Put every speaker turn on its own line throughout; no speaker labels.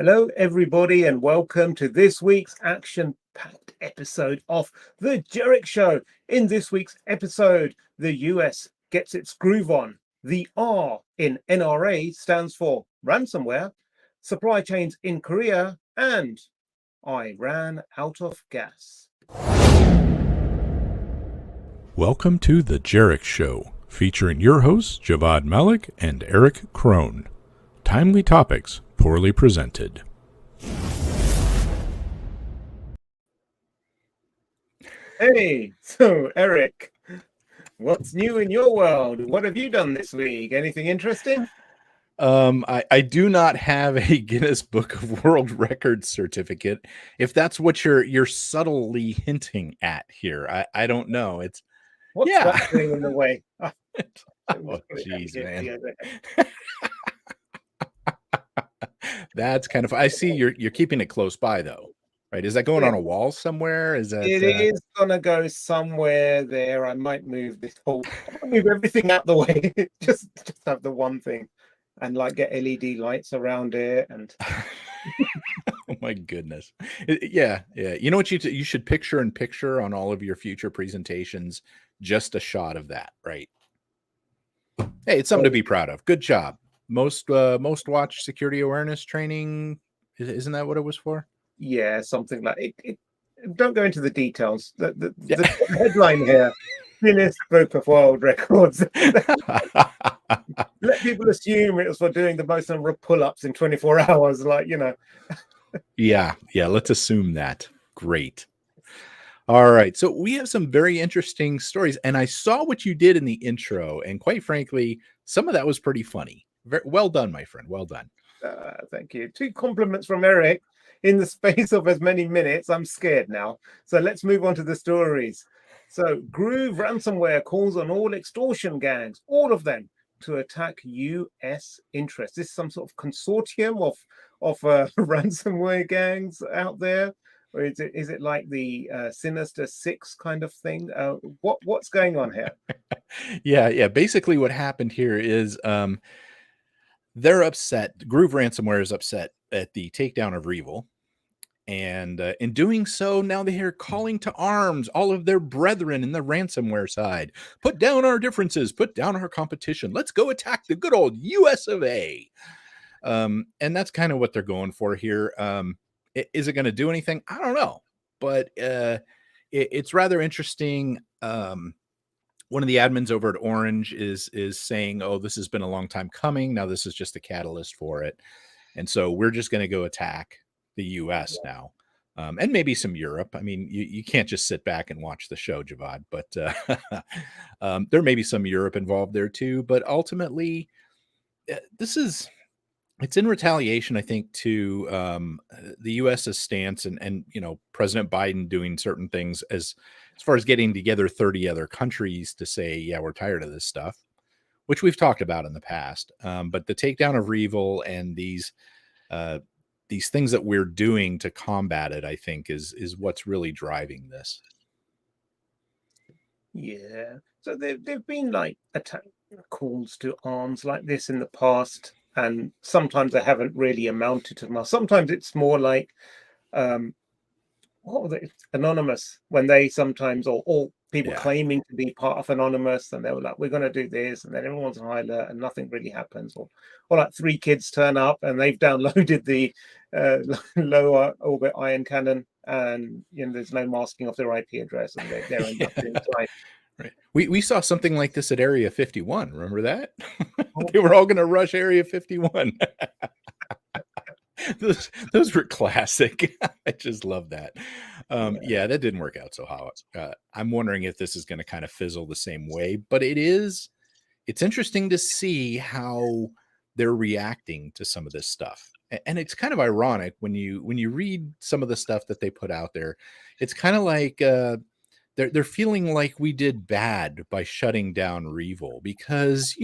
Hello, everybody, and welcome to this week's action-packed episode of The Jerich Show. In this week's episode, the US gets its groove on. The R in NRA stands for ransomware, supply chains in Korea, and I ran out of gas.
Welcome to The Jerich Show, featuring your hosts, Javvad Malik and Eric Krohn. Timely topics, poorly presented.
Hey, so Eric, what's new in your world? What have you done this week? Anything interesting?
I do not have a Guinness Book of World Records certificate. If that's what you're subtly hinting at here, I don't know. It's
What's that thing in the way?
oh, jeez, man. That's kind of. I see you're keeping it close by though, right? Is that going on a wall somewhere? Is that?
It is gonna go somewhere there. I might move this whole, move everything out the way. just have the one thing, and like get LED lights around it. And
oh my goodness, yeah. You know what you should picture in picture on all of your future presentations. Just a shot of that, right? Hey, it's something to be proud of. Good job. Most watched security awareness training. Isn't that what it was for?
Yeah, something like it. Don't go into the details. The headline here: Guinness Book of World Records. Let people assume it was for doing the most number of pull-ups in 24 hours. Like, you know.
Yeah. Let's assume that. Great. All right. So we have some very interesting stories, and I saw what you did in the intro, and quite frankly, some of that was pretty funny. Very well done, my friend. Well done.
Thank you. 2 compliments from Eric in the space of as many minutes. I'm scared now. So let's move on to the stories. So Groovy ransomware calls on all extortion gangs, all of them, to attack US interests. This is some sort of consortium of ransomware gangs out there. Or is it like the Sinister Six kind of thing? What's going on here?
Yeah. Basically, what happened here is they're upset. Groovy ransomware is upset at the takedown of REvil, and in doing so, now they are calling to arms all of their brethren in the ransomware side. Put down our differences. Put down our competition. Let's go attack the good old US of A. And that's kind of what they're going for here. Is it going to do anything? I don't know, but it's rather interesting. One of the admins over at Orange is saying, "Oh, this has been a long time coming. Now this is just a catalyst for it, and so we're just going to go attack the U.S. now, and maybe some Europe. I mean, you can't just sit back and watch the show, Javvad, but there may be some Europe involved there too. But ultimately, it's in retaliation, I think, to the U.S.'s stance and President Biden doing certain things as far as getting together 30 other countries to say, yeah, we're tired of this stuff, which we've talked about in the past. But the takedown of REvil and these things that we're doing to combat it, I think, is what's really driving this.
Yeah. So there've been like attack calls to arms like this in the past. And sometimes they haven't really amounted to much. Sometimes it's more like, what was it? Anonymous, when they sometimes, or people claiming to be part of Anonymous, and they were like, we're going to do this, and then everyone's on high alert and nothing really happens. Or like 3 kids turn up and they've downloaded the lower orbit ion cannon, and there's no masking of their IP address, and they're inside.
Right. We saw something like this at Area 51. Remember that? They were all going to rush Area 51. those were classic. I just love that. Yeah, that didn't work out so hot. I'm wondering if this is going to kind of fizzle the same way, but it's interesting to see how they're reacting to some of this stuff. And it's kind of ironic when you read some of the stuff that they put out there. It's kind of like they're feeling like we did bad by shutting down REvil because,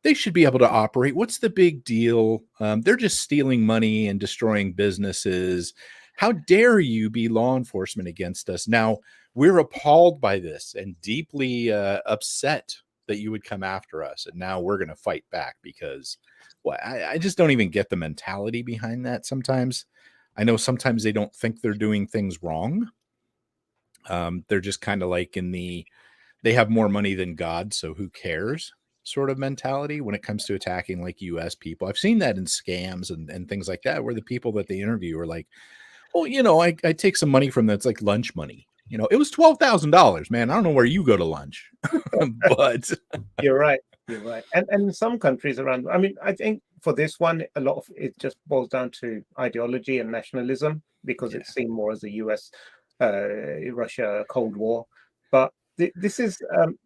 they should be able to operate. What's the big deal? They're just stealing money and destroying businesses. How dare you be law enforcement against us? Now, we're appalled by this and deeply upset that you would come after us. And now we're going to fight back because Well, I just don't even get the mentality behind that sometimes. I know sometimes they don't think they're doing things wrong. They're just kind of like they have more money than God, so who cares sort of mentality when it comes to attacking like US people. I've seen that in scams and things like that, where the people that they interview are like, well, I take some money from that's like lunch money. It was $12,000, man. I don't know where you go to lunch, but
You're right. You're right. And in some countries around, I mean, I think for this one, a lot of it just boils down to ideology and nationalism, because it's seen more as a US Russia Cold War. But this is,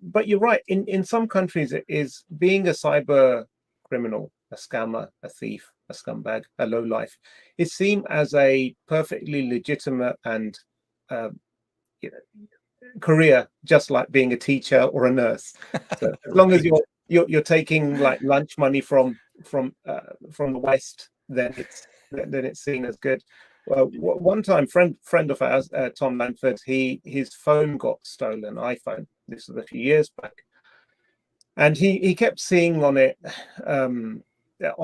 but you're right. In some countries, it is being a cyber criminal, a scammer, a thief, a scumbag, a lowlife, is seen as a perfectly legitimate and career, just like being a teacher or a nurse. So as long as you're taking like lunch money from the West, then it's seen as good. Well, one time, friend of ours, Tom Lanford, his phone got stolen, iPhone. This was a few years back, and he kept seeing on it, on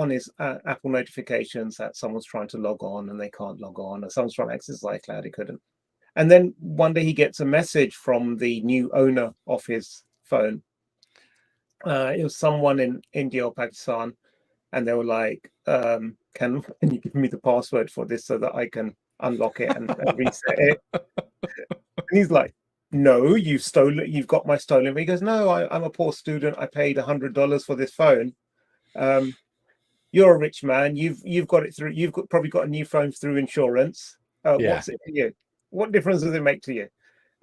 his Apple notifications, that someone's trying to log on and they can't log on, or someone's trying to access iCloud, he couldn't. And then one day he gets a message from the new owner of his phone. It was someone in India or Pakistan, and they were like, can you give me the password for this so that I can unlock it and reset it? And he's like, no, you've got my stolen. But he goes, no, I'm a poor student. I paid $100 for this phone. You're a rich man. You've got it through. Probably got a new phone through insurance. What's it for you? What difference does it make to you?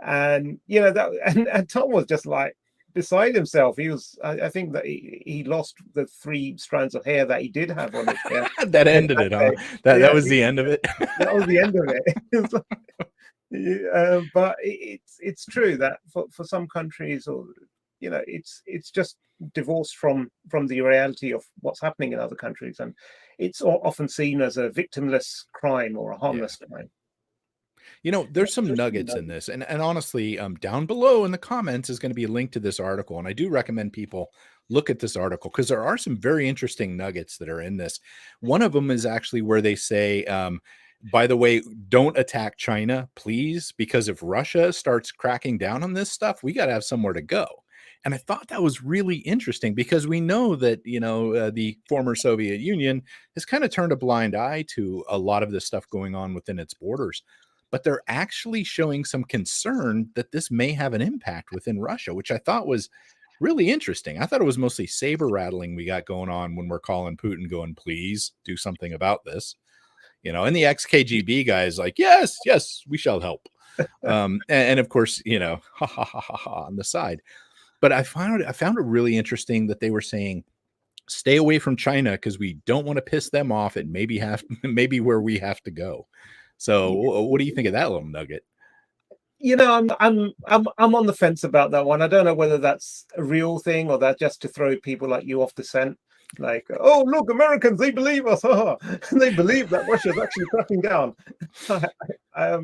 And and Tom was just like beside himself. He was, I think that he lost the 3 strands of hair that he did have on his hair.
That ended it, huh? That was the end of it.
That was the end of it. But it's true that for some countries, or it's just divorced from the reality of what's happening in other countries, and it's often seen as a victimless crime or a harmless crime.
There's some nuggets in this, and honestly, down below in the comments is going to be a link to this article, and I do recommend people look at this article because there are some very interesting nuggets that are in this. One of them is actually where they say, by the way, don't attack China, please, because if Russia starts cracking down on this stuff, we got to have somewhere to go. And I thought that was really interesting because we know that, the former Soviet Union has kind of turned a blind eye to a lot of this stuff going on within its borders. But they're actually showing some concern that this may have an impact within Russia, which I thought was really interesting. I thought it was mostly saber rattling we got going on when we're calling Putin going, please do something about this. And the ex-KGB guy is like, yes, we shall help. And of course, ha ha ha ha ha on the side. But I found it really interesting that they were saying, stay away from China because we don't want to piss them off. It maybe where we have to go. So what do you think of that little nugget?
I'm on the fence about that one. I don't know whether that's a real thing or that just to throw people like you off the scent. Like, oh, look, Americans, they believe us. They believe that Russia's actually cracking down. I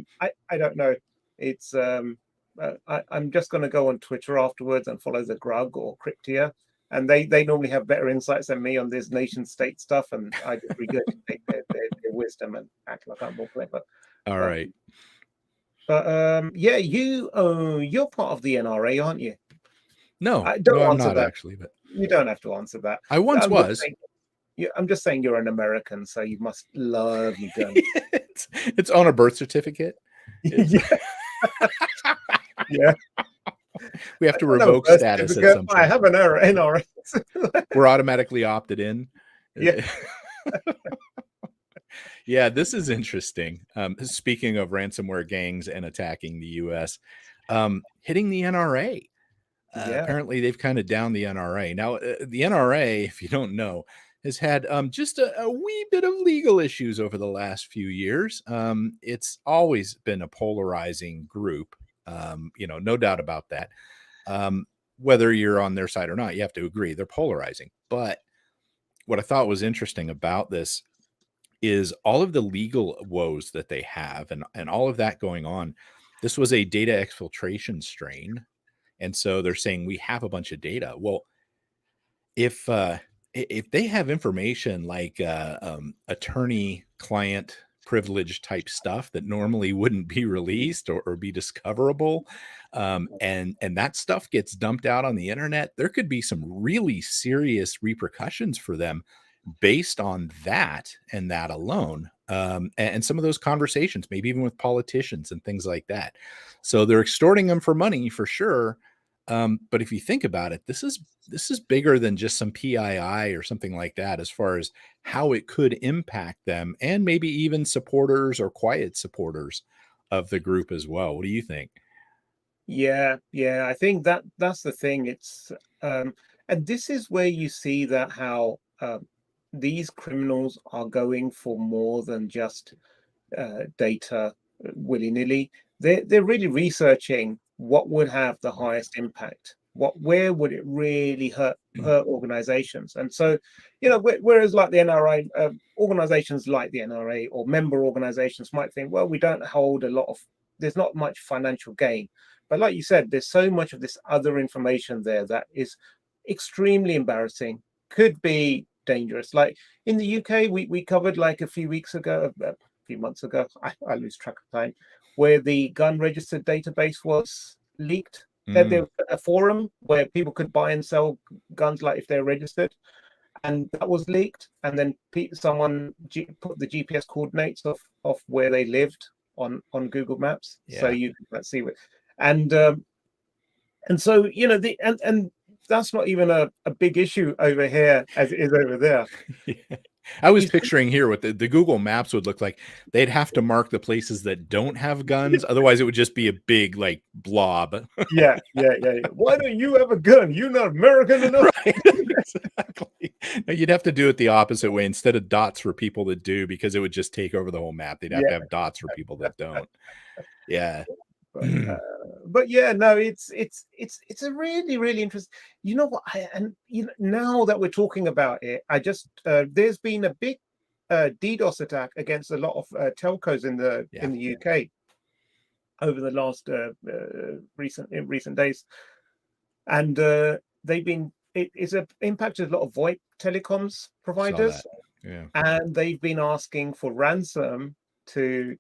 don't know. It's I'm just going to go on Twitter afterwards and follow the Grug or Cryptia. And they normally have better insights than me on this nation state stuff, and I just regurgitate their wisdom and act like I'm more clever.
All right.
But you're part of the NRA, aren't you?
No,
don't
I'm
answer
not
that.
Actually, but
you don't have to answer that.
I once was.
I'm just saying you're an American, so you must love your guns.
It's on a birth certificate.
Yeah. Yeah.
We have to revoke status at some point.
I have an NRA.
We're automatically opted in.
Yeah.
Yeah, this is interesting. Speaking of ransomware gangs and attacking the U.S., hitting the NRA. Apparently, they've kind of downed the NRA. Now, the NRA, if you don't know, has had just a wee bit of legal issues over the last few years. It's always been a polarizing group. No doubt about that. Whether you're on their side or not, you have to agree they're polarizing. But what I thought was interesting about this is all of the legal woes that they have and all of that going on. This was a data exfiltration strain. And so they're saying we have a bunch of data. Well, if if they have information like attorney-client privilege type stuff that normally wouldn't be released or be discoverable, and that stuff gets dumped out on the internet, there could be some really serious repercussions for them based on that and that alone. And some of those conversations, maybe even with politicians and things like that. So they're extorting them for money for sure. But if you think about it, this is bigger than just some PII or something like that, as far as how it could impact them and maybe even supporters or quiet supporters of the group as well. What do you think?
Yeah, I think that's the thing. It's and this is where you see that how these criminals are going for more than just data willy-nilly. They're really researching what would have the highest impact. Where would it really hurt organizations? And so, whereas like the NRA, organizations like the NRA or member organizations might think, well, we don't hold there's not much financial gain. But like you said, there's so much of this other information there that is extremely embarrassing, could be dangerous. Like in the UK, we covered like a few months ago, I lose track of time, where the gun registered database was leaked. There was a forum where people could buy and sell guns, like if they're registered, and that was leaked. And then someone put the GPS coordinates of where they lived on Google Maps, so you can see what. And so and that's not even a big issue over here as it is over there.
Yeah. I was picturing here what the Google Maps would look like. They'd have to mark the places that don't have guns. Otherwise, it would just be a big like blob.
Yeah. Why don't you have a gun? You're not American enough.
Right. Exactly. No, you'd have to do it the opposite way, instead of dots for people that do, because it would just take over the whole map. They'd have to have dots for people that don't. Yeah.
But yeah, no, it's a really, really interesting. You know what? Now that we're talking about it, I just there's been a big DDoS attack against a lot of telcos in the UK over the last recent days, and it's impacted a lot of VoIP telecoms providers, and they've been asking for ransom to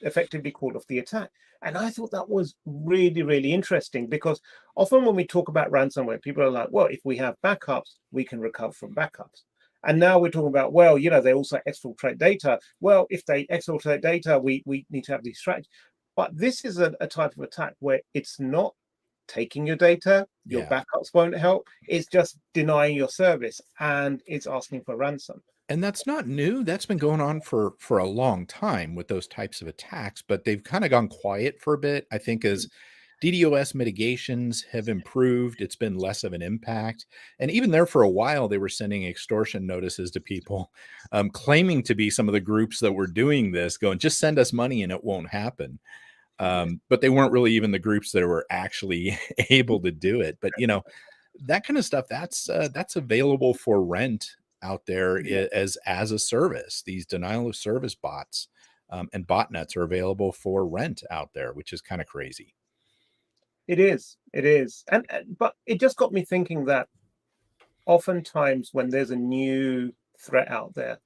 effectively call off the attack. And I thought that was really, really interesting, because often when we talk about ransomware, people are like, well, if we have backups, we can recover from backups. And now we're talking about, well, they also exfiltrate data. Well, if they exfiltrate data, we need to have these strategies. But this is a type of attack where it's not taking your data, your backups won't help. It's just denying your service, and it's asking for ransom.
And that's not new. That's been going on for a long time with those types of attacks, but they've kind of gone quiet for a bit. I think as DDoS mitigations have improved, it's been less of an impact. And even there for a while, they were sending extortion notices to people, claiming to be some of the groups that were doing this, going, just send us money and it won't happen. But they weren't really even the groups that were actually able to do it. But, that kind of stuff, that's available for rent out there as a service. These denial of service bots and botnets are available for rent out there, which is kind of crazy.
It is. But it just got me thinking that oftentimes when there's a new threat out there,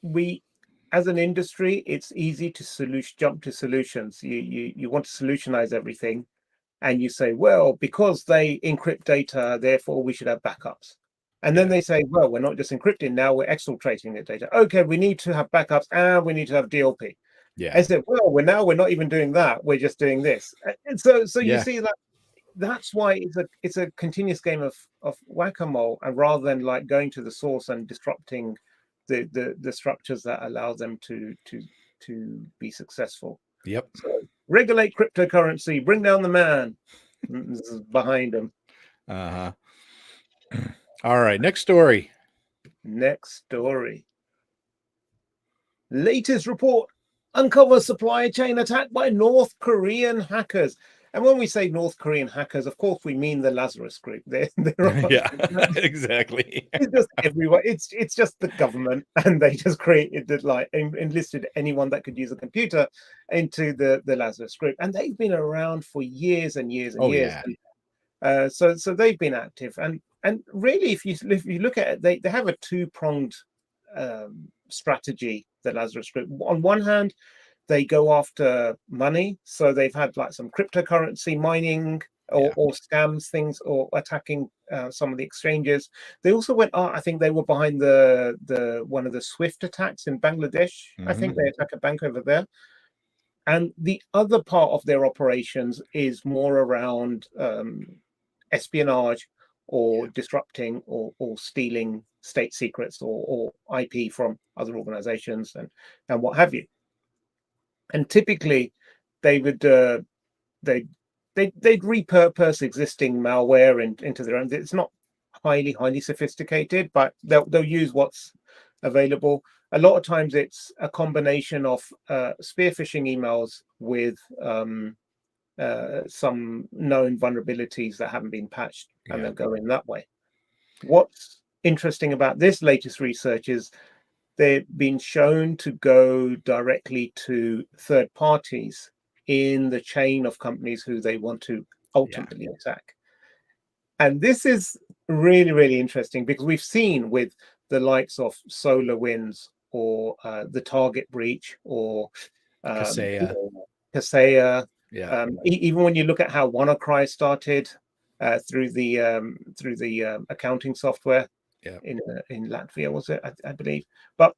we, as an industry, it's easy to jump to solutions. You want to solutionize everything, and you say, well, because they encrypt data, therefore we should have backups. And then they say, well, we're not just encrypting now, we're exfiltrating the data. Okay, we need to have backups, and we need to have DLP.
Yeah.
I said, well, we're not even doing that. We're just doing this. And so you see that's why it's a continuous game of whack-a-mole, and rather than like going to the source and disrupting the structures that allow them to be successful.
Yep.
So regulate cryptocurrency, bring down the man. This is behind them.
Uh-huh. All right, next story.
Latest report: uncover supply chain attack by North Korean hackers. And when we say North Korean hackers, of course, we mean the Lazarus Group. They're
Exactly.
It's just everywhere. It's just the government, and they just enlisted anyone that could use a computer into the Lazarus Group. And they've been around for years and years and years.
Yeah.
So they've been active, and really, if you look at it, they have a two-pronged strategy. The Lazarus Group. On one hand, they go after money, so they've had like some cryptocurrency mining or scams things, or attacking some of the exchanges. They also went. I think they were behind the one of the Swift attacks in Bangladesh. I think they attacked a bank over there. And the other part of their operations is more around espionage or disrupting or stealing state secrets or IP from other organizations and what have you. And typically, they would they'd repurpose existing malware into their own. It's not highly sophisticated, but they'll use what's available. A lot of times it's a combination of spear phishing emails with some known vulnerabilities that haven't been patched, and they'll go in that way. What's interesting about this latest research is they've been shown to go directly to third parties in the chain of companies who they want to ultimately attack. And this is really interesting, because we've seen with the likes of SolarWinds or the Target breach or Kaseya. Even when you look at how WannaCry started through the accounting software in Latvia, was it? I believe. But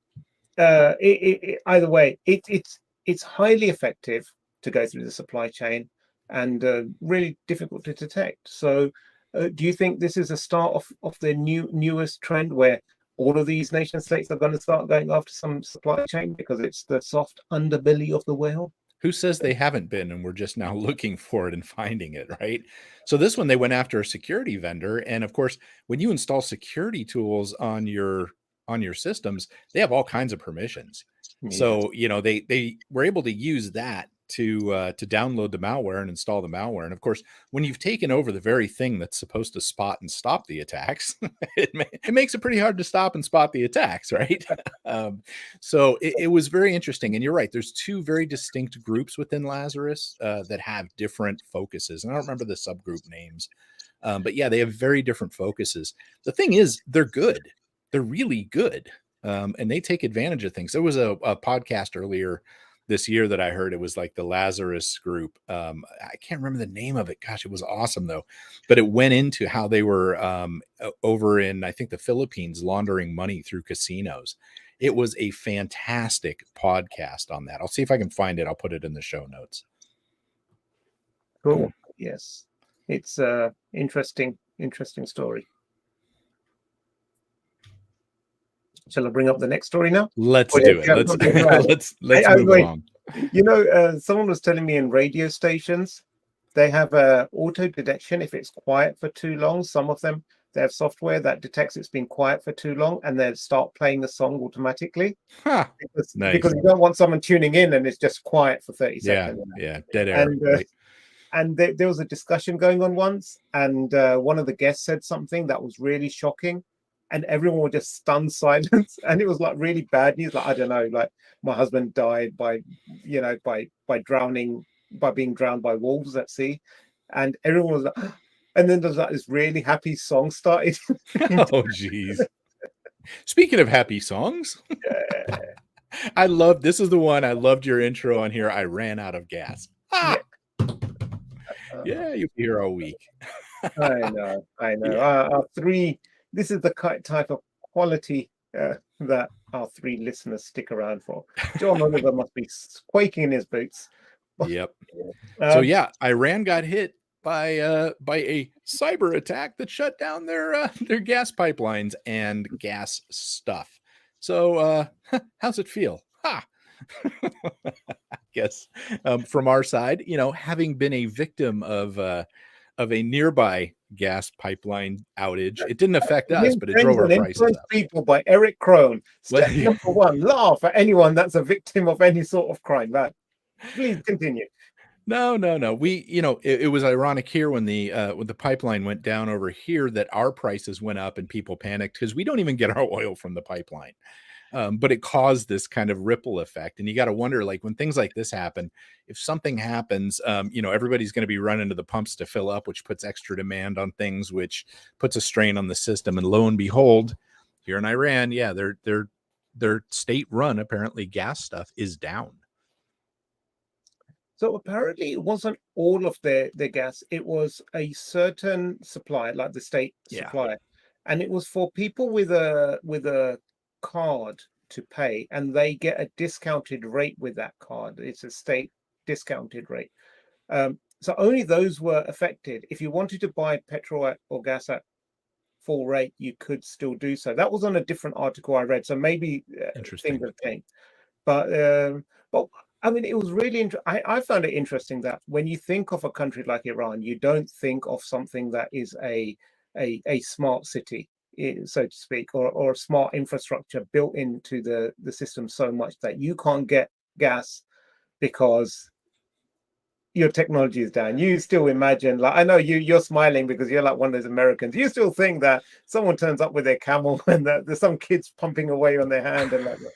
either way, it's highly effective to go through the supply chain and really difficult to detect. So do you think this is a start of the newest trend where all of these nation states are going to start going after some supply chain because it's the soft underbelly of the whale?
Who says they haven't been, and we're just now looking for it and finding it, right? So this one, they went after a security vendor. And of course, when you install security tools on your systems, they have all kinds of permissions. So, they were able to use that to download the malware and install the malware. And of course, when you've taken over the very thing that's supposed to spot and stop the attacks, it makes it pretty hard to stop and spot the attacks, right? So it was very interesting. And you're right, there's two very distinct groups within Lazarus that have different focuses. And I don't remember the subgroup names, but yeah, they have very different focuses. The thing is, they're good. They're really good. And they take advantage of things. There was a podcast earlier this year that I heard. It was like the Lazarus Group. I can't remember the name of it. Gosh, it was awesome though. But it went into how they were over in, I think, the Philippines, laundering money through casinos. It was a fantastic podcast on that. I'll see if I can find it. I'll put it in the show notes.
Cool. Yes. It's interesting story. Shall I bring up the next story now?
Let's do it. Let's move along.
Someone was telling me in radio stations, they have auto detection if it's quiet for too long. Some of them, they have software that detects it's been quiet for too long, and they start playing the song automatically. Because you don't want someone tuning in and it's just quiet for 30 seconds.
Yeah, dead air.
And there was a discussion going on once, and one of the guests said something that was really shocking. And everyone was just stunned silence, and it was like really bad news. Like, I don't know, like my husband died by drowning, by being drowned by wolves at sea, and everyone was like, and then there's like this really happy song started.
Oh, geez. Speaking of happy songs, this is the one I loved your intro on here. I ran out of gas. Yeah, you'll be here all week.
I know. Our three. This is the type of quality that our three listeners stick around for. John Oliver must be quaking in his boots.
Yep. So yeah, Iran got hit by a cyber attack that shut down their gas pipelines and gas stuff. So how's it feel? I guess from our side, having been a victim of a nearby gas pipeline outage, it didn't affect us, but it drove our prices up.
People by Eric Crone. Step number one: laugh at anyone that's a victim of any sort of crime. Right? Please continue.
No. We, it was ironic here when the pipeline went down over here that our prices went up and people panicked because we don't even get our oil from the pipeline. But it caused this kind of ripple effect. And you got to wonder, like, when things like this happen, if something happens, everybody's going to be running to the pumps to fill up, which puts extra demand on things, which puts a strain on the system. And lo and behold, here in Iran, yeah, their state-run, apparently, gas stuff is down.
So apparently it wasn't all of their gas. It was a certain supply, like the state supply. And it was for people with a card to pay, and they get a discounted rate with that card. It's a state discounted rate. So only those were affected. If you wanted to buy petrol or gas at full rate, you could still do so. That was on a different article I read. So maybe things have changed. But I mean, it was really I found it interesting that when you think of a country like Iran, you don't think of something that is a smart city, so to speak, or a smart infrastructure built into the system so much that you can't get gas because your technology is down. You still imagine, like, I know you're smiling because you're like one of those Americans. You still think that someone turns up with their camel and that there's some kids pumping away on their hand and like that.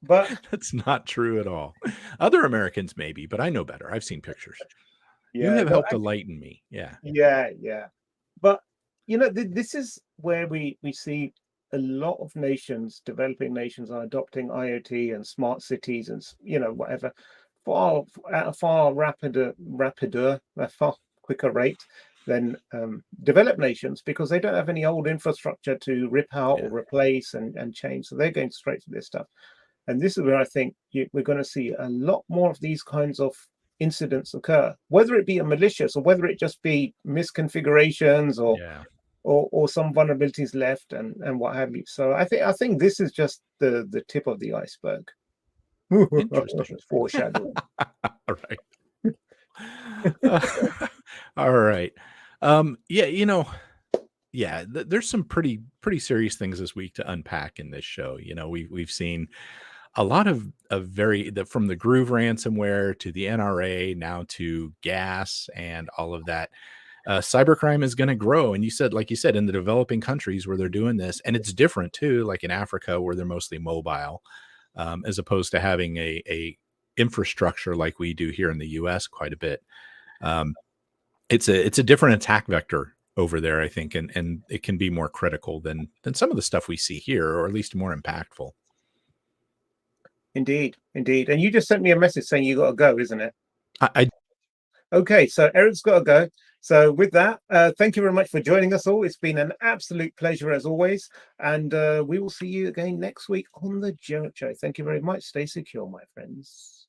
But
that's not true at all. Other Americans maybe, but I know better. I've seen pictures. You have helped enlighten me. Yeah.
But this is where we see a lot of nations, developing nations, are adopting IoT and smart cities and whatever at a far quicker rate than developed nations, because they don't have any old infrastructure to rip out or replace and change. So they're going straight to this stuff. And this is where I think we're going to see a lot more of these kinds of incidents occur, whether it be a malicious or whether it just be misconfigurations or some vulnerabilities left and what have you. So I think this is just the tip of the iceberg.
Interesting.
Foreshadowing.
All right. All right. There's some pretty serious things this week to unpack in this show. We've seen a lot of from the Groove ransomware to the NRA, now to gas and all of that. Cybercrime is going to grow. And like you said, in the developing countries where they're doing this, and it's different too, like in Africa where they're mostly mobile, as opposed to having a infrastructure like we do here in the US quite a bit. It's a different attack vector over there, I think, and it can be more critical than some of the stuff we see here, or at least more impactful.
Indeed. And you just sent me a message saying you got to go, isn't it? Okay, so Eric's got to go. So with that, thank you very much for joining us all. It's been an absolute pleasure as always. And we will see you again next week on the Jerich Show. Thank you very much. Stay secure, my friends.